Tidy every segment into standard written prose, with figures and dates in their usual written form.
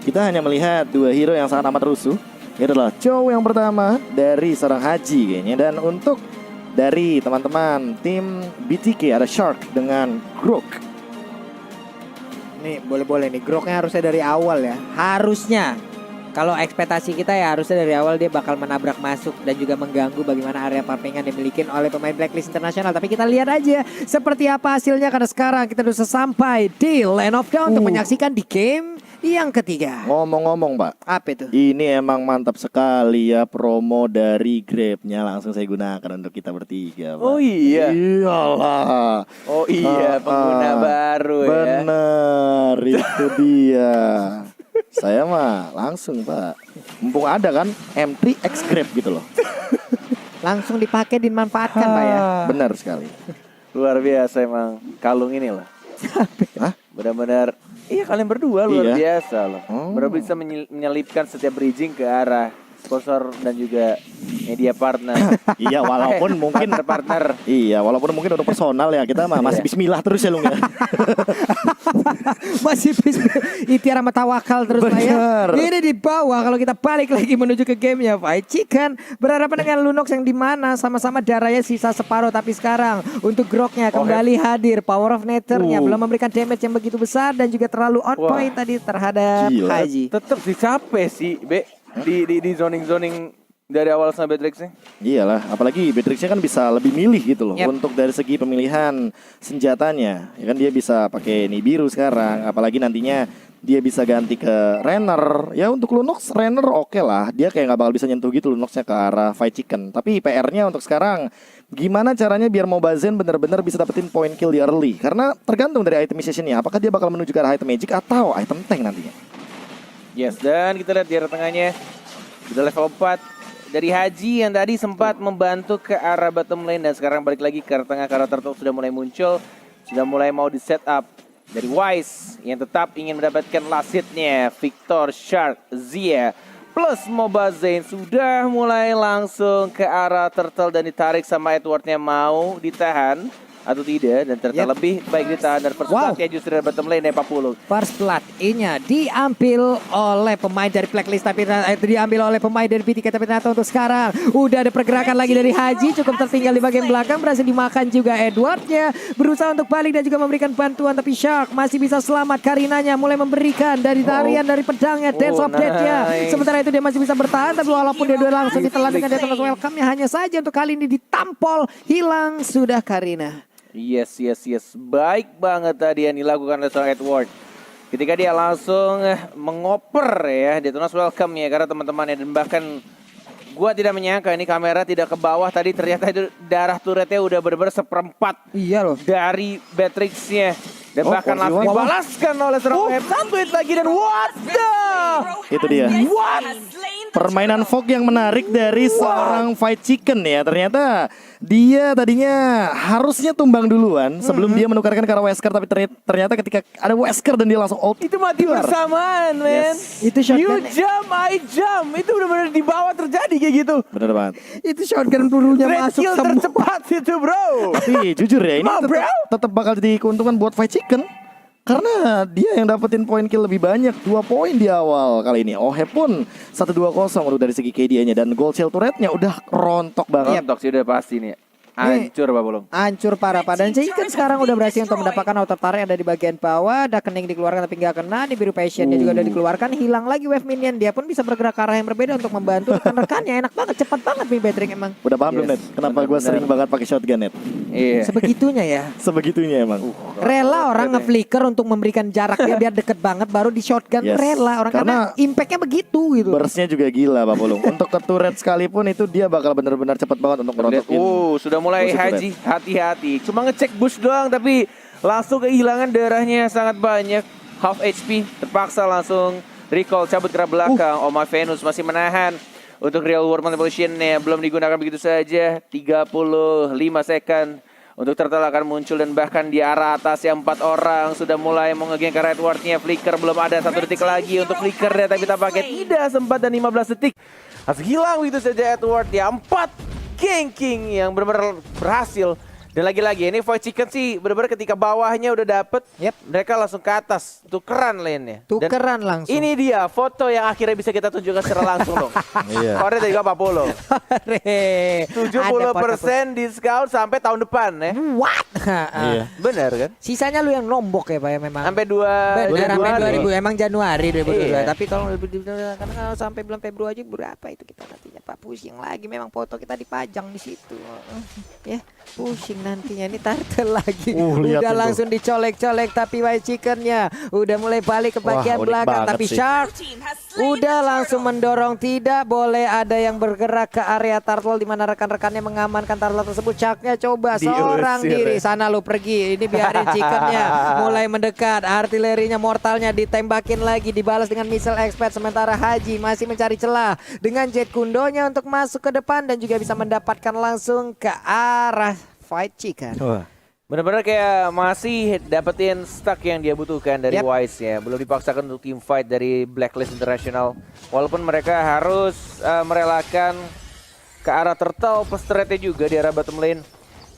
kita hanya melihat dua hero yang sangat amat rusuh. Ini adalah Chow yang pertama dari seorang Haji kayaknya. Dan untuk dari teman-teman tim BTK ada Shark dengan Grok. Nih boleh-boleh nih, Groknya harusnya dari awal ya. Harusnya. Kalau ekspektasi kita ya harusnya dari awal dia bakal menabrak masuk dan juga mengganggu bagaimana area farming yang dimiliki oleh pemain Blacklist Internasional. Tapi kita lihat aja seperti apa hasilnya karena sekarang kita sudah sampai di Land of Dawn untuk menyaksikan di game yang ketiga. Ngomong-ngomong Pak, Apa itu? ini emang mantap sekali ya promo dari Grab-nya langsung saya gunakan untuk kita bertiga Pak. Oh iya. Iyalah. Oh iya, pengguna baru ya. Bener, itu dia. Saya mah langsung Pak. Mumpung ada kan M3X Grab gitu loh. Langsung dipakai dimanfaatkan Pak ya. Benar sekali. Luar biasa emang kalung ini loh. Hah? Benar-benar iya kalian berdua luar Iya. biasa loh. Oh. Benar bisa menyelipkan setiap bridging ke arah sponsor dan juga media partner. Iya walaupun mungkin partner. Iya walaupun mungkin untuk personal ya kita mah masih bismillah terus ya Lung ya. Masih ikhtiar sama tawakal terus Pak ya. Bener. Ini di bawah kalau kita balik lagi menuju ke gamenya Pak. Chicken berhadapan dengan Lunox yang dimana sama-sama darahnya sisa separuh. Tapi sekarang untuk Groknya kembali hadir. Power of Nature-nya belum memberikan damage yang begitu besar. Dan juga terlalu on point tadi terhadap Gila. Haji. Tetap sih capek sih, Be. Di zoning dari awal sampai Beatrix-nya. Iyalah, apalagi Beatrix-nya kan bisa lebih milih gitu loh. Yep. Untuk dari segi pemilihan senjatanya. Ya kan dia bisa pakai Nibiru sekarang, apalagi nantinya dia bisa ganti ke Renner. Ya untuk Lunox Renner oke lah. Dia kayak nggak bakal bisa nyentuh gitu Lunox-nya ke arah Fight Chicken. Tapi PR-nya untuk sekarang gimana caranya biar Mobazen benar-benar bisa dapetin point kill di early. Karena tergantung dari itemization-nya. Apakah dia bakal menuju ke arah item magic atau item tank nantinya. Yes, dan kita lihat di arah tengahnya sudah level 4 dari Haji yang tadi sempat membantu ke arah bottom lane dan sekarang balik lagi ke arah tengah karena turtle sudah mulai muncul, sudah mulai mau di setup dari Wise yang tetap ingin mendapatkan last hit-nya. Victor, Shark, Zia plus Mobazen sudah mulai langsung ke arah turtle dan ditarik sama Edward-nya, mau ditahan atau tidak, dan ternyata lebih baik ditahan dan first blood ya justru dari bottom lane 40. First blood nya diambil oleh pemain dari Blacklist tapi diambil oleh pemain dari BTK tapi ternyata untuk sekarang udah ada pergerakan lagi dari Haji, cukup tertinggal di bagian belakang, berhasil dimakan juga Edwardnya, berusaha untuk balik dan juga memberikan bantuan tapi Shark masih bisa selamat. Karinanya mulai memberikan dari tarian dari pedangnya Dance of Death-nya, sementara itu dia masih bisa bertahan tapi walaupun dia udah langsung ditelan dengan Detonator Welcome-nya, hanya saja untuk kali ini ditampol, hilang sudah Karina. Yes. Baik banget tadi yang dilakukan oleh seorang Edward. Ketika dia langsung mengoper ya Detonator Welcome ya karena teman-temannya, dan bahkan gua tidak menyangka ini kamera tidak ke bawah tadi, ternyata itu darah turretnya udah benar-benar seperempat dari Beatrix-nya. Dan bahkan langsung dibalaskan oleh seorang satu hit lagi dan what the? Itu dia. Permainan Fog yang menarik dari seorang Fight Chicken ya. Ternyata dia tadinya harusnya tumbang duluan sebelum dia menukarkan ke arah Wesker. Tapi ternyata ketika ada Wesker dan dia langsung ult. Itu mati bersamaan, men. Itu You shotgun. jump, I jump. Itu benar-benar di bawah terjadi kayak gitu. Bener banget. Itu shotgun pelurunya Red masuk kill semua. tercepat itu, bro. Tapi jujur ya ini Come on, bro. tetap bakal jadi keuntungan buat Fight Chicken. Karena dia yang dapetin poin kill lebih banyak, 2 poin di awal kali ini. Ohe pun 1-2-0 dari segi KD-nya dan gold shield turret-nya udah rontok banget. Rontok sih udah pasti nih. Hancur Pak Bolong. Hancur parah Pak. Dan Chicken sekarang udah berhasil untuk mendapatkan auto turret ada di bagian bawah. Kening dikeluarkan tapi nggak kena. Nibiru Passion-nya juga udah dikeluarkan. Hilang lagi wave minion. Dia pun bisa bergerak ke arah yang berbeda untuk membantu rekan-rekannya. Enak banget, cepat banget nih Beatrix emang. Udah paham belum Net? Kenapa gue sering banget pakai shotgun Net? Iya. Sebegitunya ya. Sebegitunya emang. Rela orang nge-flicker untuk memberikan jarak dia biar deket banget baru di shotgun. Yes. Rela orang karena impact-nya begitu gitu. Burst-nya juga gila Pak Bolong. Untuk ke turret sekalipun itu dia bakal benar-benar cepat banget untuk merontokin. Sudah mulai Haji, hati-hati. Cuma ngecek boost doang tapi langsung kehilangan darahnya sangat banyak. Half HP, terpaksa langsung recall, cabut ke arah belakang. Oma Venus masih menahan untuk real world manipulation-nya. Belum digunakan begitu saja. 35 second. Untuk turtle akan muncul dan bahkan di arah atas yang 4 orang sudah mulai mau nge-gank ke Redward-nya. Flicker belum ada, 1 detik lagi untuk Flicker ya, tapi tampaknya tidak sempat dan 15 detik. Langsung hilang begitu saja Edward ya. 4 ganking yang benar-benar berhasil Dan lagi-lagi ini Void Chicken sih benar-benar ketika bawahnya udah dapet, mereka langsung ke atas, tukeran lane-nya. Tukeran langsung. Ini dia foto yang akhirnya bisa kita tunjukkan secara langsung dong. Iya. Kornya 30. 70% diskon sampai tahun depan ya. What? Iya. Benar kan? Sisanya lu yang nombok ya Pak ya memang. Sampai Benar, sampai 2000 Januari. emang Januari 2022. Iya. Tapi kalau lebih karena kalau sampai bulan Februari berapa itu kita nantinya Pak pusing lagi memang foto kita dipajang di situ. Ya, pusing nantinya ini turtle lagi. Lihat Udah itu. langsung dicolek-colek tapi White Chickennya udah mulai balik ke Wah, bagian unik belakang banget tapi sih. Shark udah langsung mendorong, tidak boleh ada yang bergerak ke area turtle di mana rekan-rekannya mengamankan turtle tersebut. Sharknya coba Diusir seorang diri, ya. sana lu pergi, ini biarin Chickennya mulai mendekat, artilerinya mortalnya ditembakin lagi, dibalas dengan missile expert, sementara Haji masih mencari celah dengan jet kundonya untuk masuk ke depan dan juga bisa mendapatkan langsung ke arah Fight Chicken. Benar-benar kayak masih dapetin stack yang dia butuhkan dari Wise ya. Belum dipaksakan untuk team fight dari Blacklist International. Walaupun mereka harus merelakan ke arah turtle plus threat-nya juga di arah bottom lane.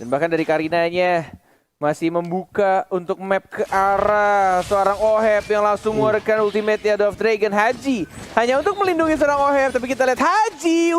Dan bahkan dari Karinanya masih membuka untuk map ke arah seorang Oheb yang langsung mengeluarkan ultimate-nya Dove Dragon Haji. Hanya untuk melindungi seorang Oheb, tapi kita lihat Haji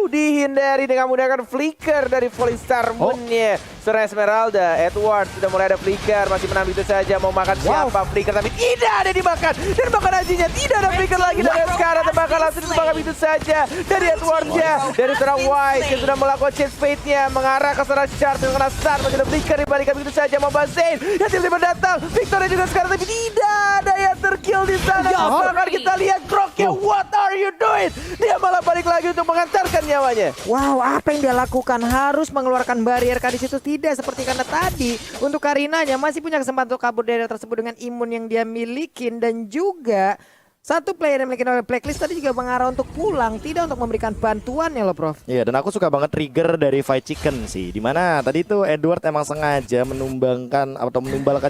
dihindari dengan menggunakan flicker dari Falling Star Moon-nya. Seorang Esmeralda, Edward sudah mulai ada flicker, masih menang itu saja, mau makan siapa flicker tapi tidak ada dimakan. Dan bahkan Hajinya tidak ada flicker lagi dari sekarang, tembakan langsung ditembakkan itu saja dari Edward-nya. Dari seorang White yang sudah melakukan chase fate-nya mengarah ke seorang Sharp yang kena stun, masih ada flicker dibalikan begitu saja, mau Zain yang tiba-tiba datang, Victornya juga sekarang tapi tidak ada yang terkill di sana. Bahkan kita lihat Groknya, what are you doing? Dia malah balik lagi untuk mengantarkan nyawanya. Wow, apa yang dia lakukan? Harus mengeluarkan barrier di situ, tidak seperti karena tadi. Untuk Karinanya masih punya kesempatan untuk kabur dari tersebut dengan imun yang dia milikin, dan juga satu player yang memiliki oleh Blacklist tadi juga mengarah untuk pulang, tidak untuk memberikan bantuan ya loh Prof. Iya, dan aku suka banget trigger dari Fight Chicken sih. Dimana tadi tuh Edward emang sengaja menumbalkan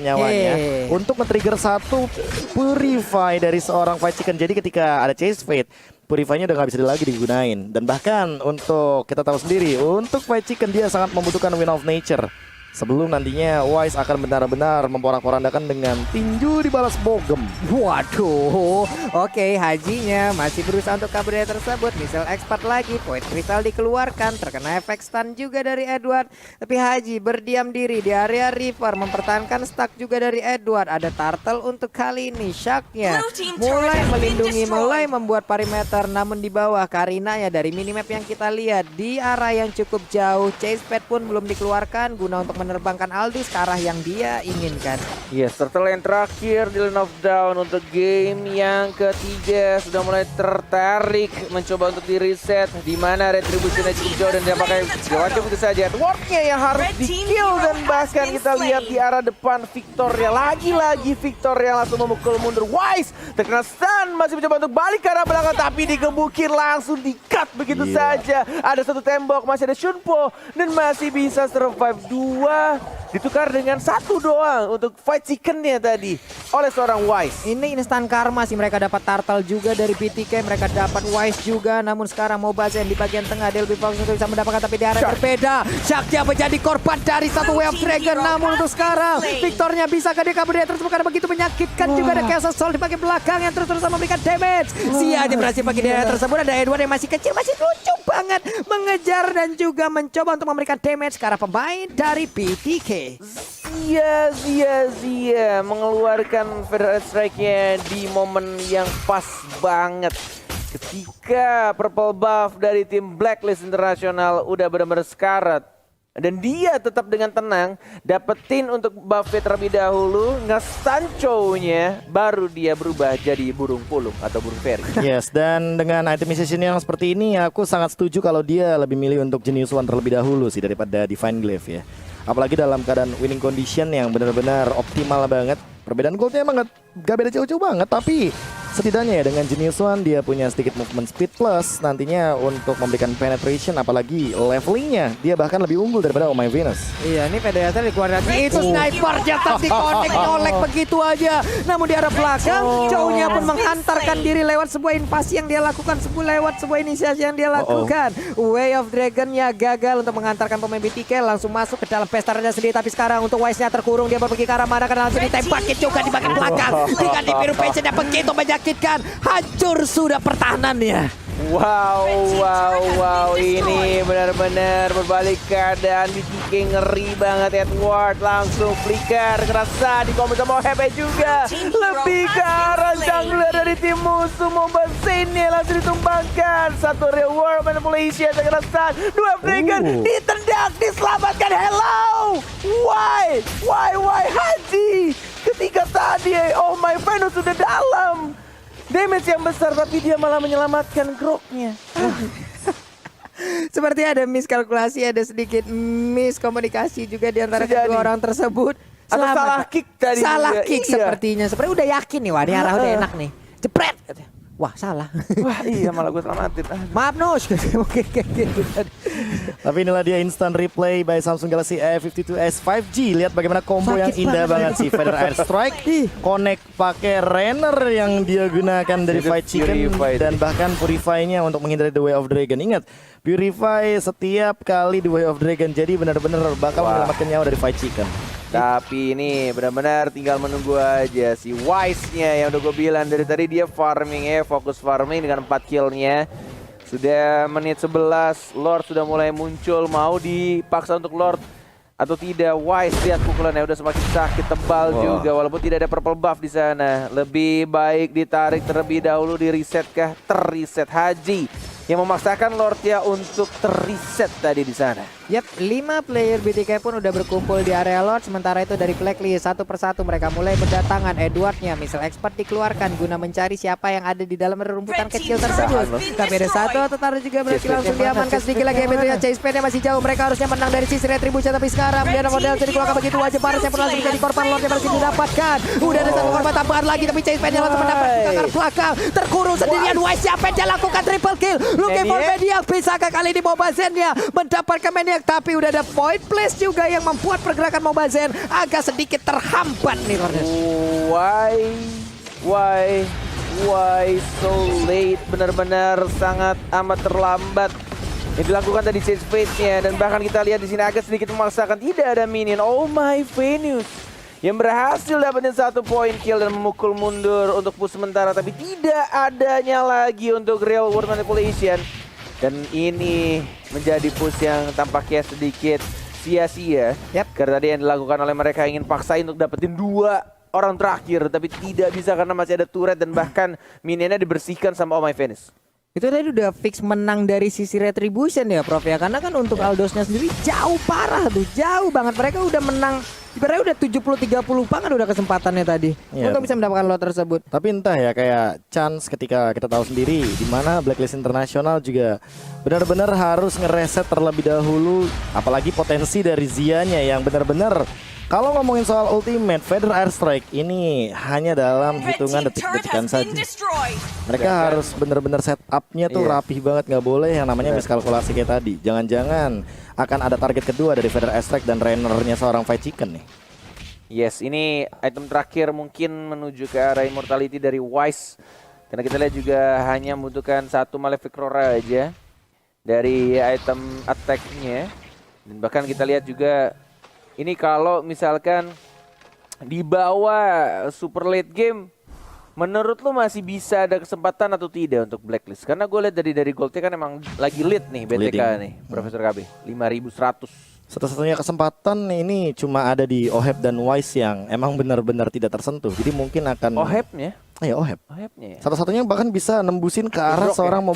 nyawanya untuk men-trigger satu Purify dari seorang Fight Chicken. Jadi ketika ada Chase Fate, Purify-nya udah gak bisa lagi digunain. Dan bahkan untuk kita tahu sendiri, untuk Fight Chicken dia sangat membutuhkan Wind of Nature. Sebelum nantinya Wise akan benar-benar memporak-porandakan dengan tinju dibalas bogem. Waduh, oke, Hajinya masih berusaha untuk kabur dari tersebut. Missile expert lagi, Void Crystal dikeluarkan, terkena efek stun juga dari Edward. Tapi Haji berdiam diri di area river, mempertahankan stack juga dari Edward. Ada turtle untuk kali ini, Shark-nya mulai melindungi, mulai membuat perimeter. Namun di bawah Karina ya dari minimap yang kita lihat di arah yang cukup jauh, chase pad pun belum dikeluarkan guna untuk menerbangkan Aldous ke arah yang dia inginkan. Yes, turtle yang terakhir di Lane of Down untuk game yang ketiga sudah mulai tertarik mencoba untuk di reset, di mana retribusinya cukup jauh dan dia pakai jawabnya begitu saja. Edward-nya yang harus di-kill dan bahkan kita lihat di arah depan Victoria, lagi-lagi Victoria langsung memukul mundur. Wise terkena stun, masih mencoba untuk balik ke arah belakang tapi digebukin, langsung di-cut begitu saja. Ada satu tembok, masih ada Shunpo dan masih bisa survive. Dua ditukar dengan satu doang untuk Fight Chicken-nya tadi oleh seorang Wise. Ini instan karma sih, mereka dapat turtle juga dari BTK, mereka dapat Wise juga. Namun sekarang Mobazen di bagian tengah, dia lebih fokus untuk bisa mendapatkan, tapi di arah berbeda. Shark-nya menjadi korban dari satu Wave Dragon. Namun untuk sekarang Victornya bisa dia kabur dari tersebut karena begitu menyakitkan. Juga ada Chaos Assault di bagian belakang yang terus-terusan memberikan damage. Sia aja berhasil bagi di area tersebut. Ada Edward yang masih kecil, masih lucu banget mengejar dan juga mencoba untuk memberikan damage ke arah pemain dari BTK. Zia mengeluarkan Federal Strike-nya di momen yang pas banget ketika purple buff dari tim Blacklist International udah benar-benar sekarat. Dan dia tetap dengan tenang dapetin untuk buff-nya terlebih dahulu, nge-stun Chow-nya, baru dia berubah jadi burung pulung atau burung fairy. Yes, dan dengan itemization yang seperti ini aku sangat setuju kalau dia lebih milih untuk Genius One terlebih dahulu sih daripada Divine Glaive ya. Apalagi dalam keadaan winning condition yang benar-benar optimal banget. Perbedaan goldnya emang gak beda jauh-jauh banget, tapi setidaknya ya dengan Genius One dia punya sedikit movement speed plus nantinya untuk memberikan penetration apalagi levelingnya dia bahkan lebih unggul daripada Oh My Venus. Iya, ini PDSR dikeluarin lagi. Itu sniper jatuh di connect nyolek begitu aja. Namun di arah belakang, Chow-nya pun menghantarkan diri lewat sebuah invasi yang dia lakukan, lewat sebuah inisiasi yang dia lakukan. Way of Dragon-nya gagal untuk menghantarkan pemain BTK langsung masuk ke dalam pesternya sendiri. Tapi sekarang untuk Wise-nya terkurung, dia pergi ke arah mana karena langsung ditembakin juga di bagian belakang. Dengan dibiru passion-nya begitu menyakitkan. Hancur sudah pertahanannya. Wow, ini benar-benar berbalik keadaan. BTK ngeri banget. Edward langsung flicker, ngerasa di komen sama Hepe juga. Lebih ke arah jungler dari tim musuh. Mobazane langsung ditumbangkan. Satu real world manipulation, ngerasa dua Dragon ditendang, diselamatkan. Hello, why Haji? Ketika tadi Oh My Venus sudah dalam damage yang besar tapi dia malah menyelamatkan Groknya. Seperti ada miskalkulasi, ada sedikit miskomunikasi juga di antara kedua orang tersebut. Atau salah kick tadi. Salah juga. kick Iya. sepertinya. Sepertinya udah yakin nih, wah ini arah udah enak nih. Jepret. Wah salah. Wah iya malah gue selamatin. Maaf Nus. Mungkin kayak gitu. Tapi inilah dia instant replay by Samsung Galaxy A52s 5G. Lihat bagaimana combo yang Sakit indah banget. banget sih. Feather Air Strike, connect pakai Renner yang dia gunakan dari Itu Fight Chicken Purify dan bahkan Purify-nya untuk menghindari The Way of Dragon. Ingat, Purify setiap kali The Way of Dragon. Jadi benar-benar bakal menyelamatkan nyawa dari Fight Chicken. Tapi ini benar-benar tinggal menunggu aja si Wise-nya yang udah gue bilang dari tadi dia farming ya, fokus farming dengan 4 kill-nya. Sudah menit 11, Lord sudah mulai muncul, mau dipaksa untuk Lord atau tidak. Wise lihat pukulannya udah semakin sakit, tebal juga walaupun tidak ada purple buff di sana. Lebih baik ditarik terlebih dahulu, di reset kah? Terreset. Haji yang memaksakan Lordnya untuk terreset tadi di sana. Yap, 5 player BTK pun udah berkumpul di area Lord. Sementara itu dari Blacklist satu persatu mereka mulai berdatangan. Edwardnya, missile expert dikeluarkan guna mencari siapa yang ada di dalam rumputan kecil tersebut. Tapi ada satu tentara juga berhasil langsung diamankan sedikit lagi. Betul Chase Pen masih jauh. Mereka harusnya menang dari sisi Retribution. Tapi sekarang dia model jadi keluarkan begitu aja. Paris yang pernah langsung menjadi korban Lord yang berhasil didapatkan. Udah ada satu korban tambahan lagi. Tapi Chase Pen langsung mendapat ke arah belakang. Terkurung sendirian. Wise siapa yang dia lakukan triple kill. Looking for Maniac. Bisakah kali ini Mobazane-nya mendapatkan Maniac? Tapi udah ada point place juga yang membuat pergerakan Mobazane agak sedikit terhambat nih Corners. Why so late? Benar-benar sangat amat terlambat yang dilakukan tadi Chase Fate-nya. Dan bahkan kita lihat di sini agak sedikit memaksakan, tidak ada minion. Oh My Venus yang berhasil dapetin 1 point kill dan memukul mundur untuk push sementara. Tapi tidak adanya lagi untuk real world manipulation. Dan ini menjadi push yang tampaknya sedikit sia-sia. Karena tadi yang dilakukan oleh mereka ingin paksain untuk dapetin 2 orang terakhir. Tapi tidak bisa karena masih ada turret dan bahkan minionnya dibersihkan sama Oh My Venus. Itu tadi udah fix menang dari sisi Retribution ya Prof ya. Karena kan untuk Aldosnya sendiri jauh parah tuh. Jauh banget. Mereka udah menang. Ibaratnya udah 70-30 banget udah kesempatannya tadi. Untuk bisa mendapatkan lot tersebut. Tapi entah ya kayak chance ketika kita tahu sendiri di mana Blacklist International juga benar-benar harus ngereset terlebih dahulu. Apalagi potensi dari Zia-nya yang benar-benar kalau ngomongin soal ultimate Feather Air Strike ini hanya dalam hitungan detik-detikan saja. Mereka harus benar-benar setupnya tuh rapih banget, nggak boleh yang namanya miskalkulasi kayak tadi. Jangan-jangan akan ada target kedua dari Feather Air Strike dan Renner-nya seorang Fight Chicken nih. Yes, ini item terakhir mungkin menuju ke arah immortality dari Wise. Karena kita lihat juga hanya membutuhkan 1 Malefic Roar aja dari item attack-nya. Dan bahkan kita lihat juga ini kalau misalkan di bawah super late game, menurut lu masih bisa ada kesempatan atau tidak untuk Blacklist? Karena gue lihat dari Goldnya kan emang lagi lead nih BTK nih, Profesor KB, 5.100. Satu-satunya kesempatan ini cuma ada di Oheb dan Wise yang emang benar-benar tidak tersentuh. Jadi mungkin akan Ohebnya? Iya Oheb. Ohebnya ya? Satu-satunya bahkan bisa nembusin ke arah Grok seorang ya?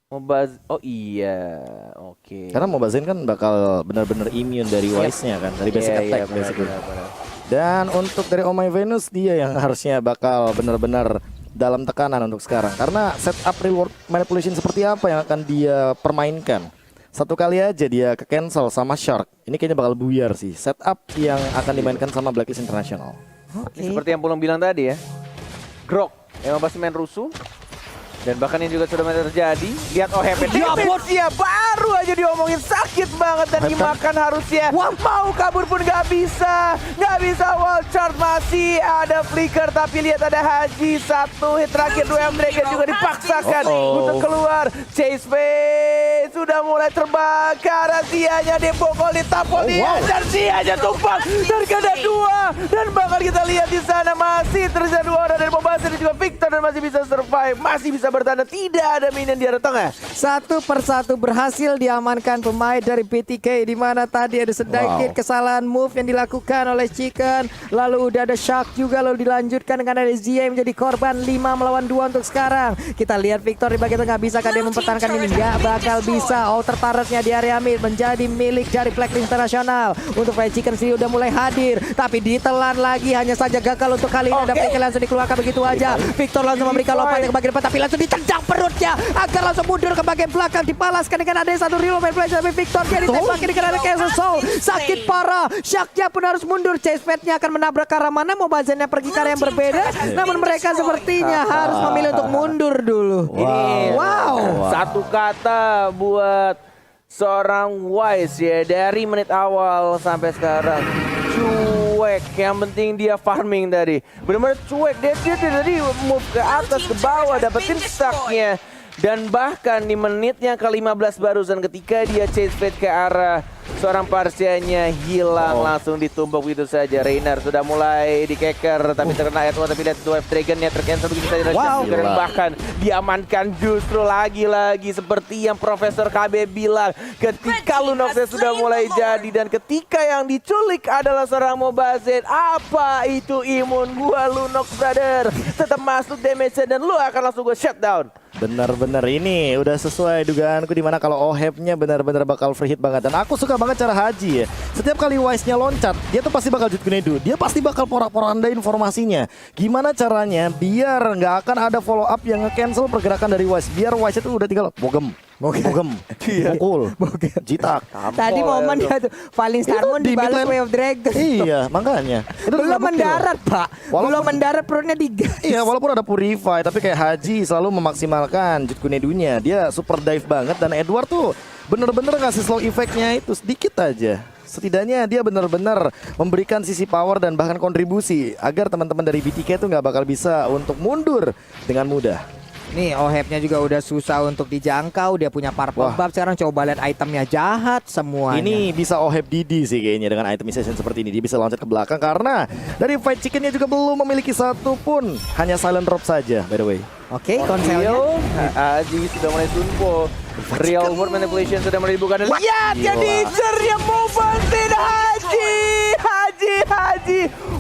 Mobazane. Oh iya, oke. Karena Mobazane kan bakal benar-benar immune dari Wise-nya kan, dari basic attack basically. Dan untuk dari Oh My Venus dia yang harusnya bakal benar-benar dalam tekanan untuk sekarang. Karena setup reward manipulation seperti apa yang akan dia permainkan. Satu kali aja dia ke cancel sama Shark. Ini kayaknya bakal buyar sih. Setup yang akan dimainkan sama Blacklist International. Ini seperti yang Pulung bilang tadi ya. Grok Emang pasti main rusuh. Dan bahkan ini juga sudah terjadi. Lihat OHP Ya ampun. ya baru aja diomongin sakit banget dan dimakan harusnya. Mau kabur pun nggak bisa. Nggak bisa wall charge, masih ada flicker tapi lihat ada Haji. Satu hit terakhir dua mereka juga dipaksakan untuk keluar. Chase Fade sudah mulai terbakar. Sianya dibokol, ditampol dia dan sianya tumpang dan kena dua. Dan bakal kita lihat di sana masih tersisa dua orang dari Mombasa dan juga Victor dan masih bisa survive, masih bisa bertanda tidak ada minion di arah tengah. Satu persatu berhasil diamankan pemain dari PTK, di mana tadi ada sedikit kesalahan move yang dilakukan oleh Chicken. Lalu udah ada Shark juga, lalu dilanjutkan dengan ada Zia yang menjadi korban 5 melawan 2 untuk sekarang. Kita lihat Victor di bagian tengah, bisakah dia mempertahankan ini? Nggak bakal bisa. Outer turretnya di area mid menjadi milik dari Blacklist Internasional. Untuk Fried Chicken sendiri udah mulai hadir, tapi ditelan lagi, hanya saja gagal untuk kali ini. Ada PTK langsung dikeluarkan begitu aja. Victor langsung memberikan lompatnya ke bagian depan, tapi langsung ditendang perutnya agar langsung mundur ke bagian belakang, dibalaskan dengan ada satu reload play tapi Victor dia ditembak dengan ada Castle Soul, sakit parah. Sharknya pun harus mundur, chase pad-nya akan menabrak ke arah mana, mau bazannya pergi ke arah yang berbeda, namun mereka sepertinya harus memilih untuk mundur dulu. Wow. Satu kata buat seorang Wise ya, dari menit awal sampai sekarang cuek. Yang penting dia farming tadi, benar-benar cuek. Dia tadi move ke atas ke bawah dapetin stacknya. Dan bahkan di menit yang ke-15 barusan ketika dia chase fade ke arah seorang Parsianya hilang, langsung ditumbuk begitu saja. Reiner sudah mulai dikeker tapi terkena Edward, tapi lihat Dwarf Dragonnya tercancel begitu saja. Dan bahkan diamankan justru lagi-lagi seperti yang Profesor KB bilang, ketika Lunoxnya sudah mulai jadi dan ketika yang diculik adalah seorang Mobazed, apa itu imun gua Lunox brother, tetap masuk damage dan lu akan langsung gua shutdown. Benar-benar ini udah sesuai dugaanku, dimana kalau OHEP-nya benar-benar bakal free hit banget. Dan aku suka banget cara Haji ya. Setiap kali Wise-nya loncat, dia tuh pasti bakal Jutkunedu. Dia pasti bakal porak-poranda informasinya. Gimana caranya biar nggak akan ada follow up yang nge-cancel pergerakan dari Wise. Biar Wise itu udah tinggal bogem, mukul, jitak. Tadi momen dia tuh paling Starmon dibalas Way of Dragon. Iya, makanya. Itu Belum mendarat, Pak. Belum mendarat perutnya digas. Iya, walaupun ada Purify, tapi kayak Haji selalu memaksimalkan Jutkunedunya. Dia super dive banget, dan Edward tuh bener-bener ngasih slow effect-nya itu sedikit aja. Setidaknya dia benar-benar memberikan sisi power dan bahkan kontribusi agar teman-teman dari BTK tuh nggak bakal bisa untuk mundur dengan mudah. Nih OHEP-nya juga udah susah untuk dijangkau. Dia punya purple buff. Sekarang coba lihat itemnya jahat semuanya. Ini bisa OHEP Didi sih kayaknya dengan itemization seperti ini. Dia bisa loncat ke belakang karena dari Fight Chicken-nya juga belum memiliki satu pun. Hanya silent drop saja by the way. Oke, konselnya. Haji sudah mulai sunpo. Real world manipulation sudah mulai dibuka. Dan lihat yang diincernya mau bantuin Haji.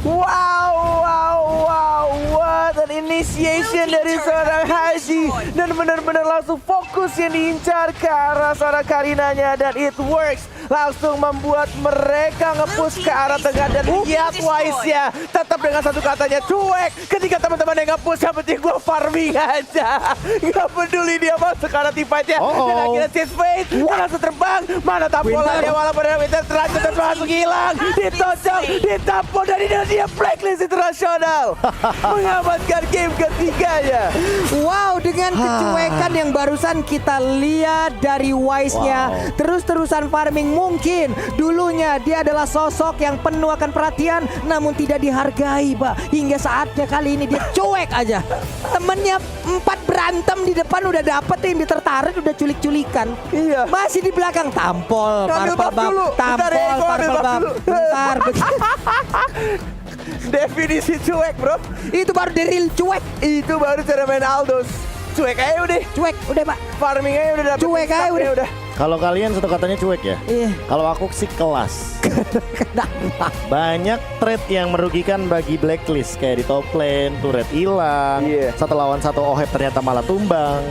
Wow, what an initiation dari seorang Haji. Dan benar-benar langsung fokus yang diincar ke arah seorang Karinanya, dan it works. Langsung membuat mereka nge-push ke arah tengah. Dan lihat Wise-nya tetap dengan satu katanya, cuek. Ketika teman-teman yang nge-push, yang penting gue farming aja. Gak peduli dia masuk ke arah teamfight-nya. Dan akhirnya chase fade, langsung terbang. Mana tampolannya, walaupun ada Winter terlanjut dan langsung hilang. Ditocok, ditampol, dan ini dia Blacklist Internasional mengamankan game ketiganya. Wow, dengan kecuekan yang barusan kita lihat dari Wise-nya, terus-terusan farming. Mungkin dulunya dia adalah sosok yang penuh akan perhatian, namun tidak dihargai, Pak. Hingga saatnya kali ini dia cuek aja. Temennya 4 berantem di depan udah dapet, yang tertarik udah culik-culikan. Iya. Masih di belakang tampol, Ambil buff dulu. Bentar. Definisi cuek, bro. Itu baru the real cuek. Itu baru cara main Aldos. Cuek aja udah. Cuek, udah, Pak. Farming aja udah dapet. Cuek aja udah. Kalau kalian satu katanya cuek ya? Iya. Kalau aku sih kelas. Kenapa? Banyak trade yang merugikan bagi Blacklist. Kayak di top lane, turret hilang. 1 lawan 1 OHEP ternyata malah tumbang.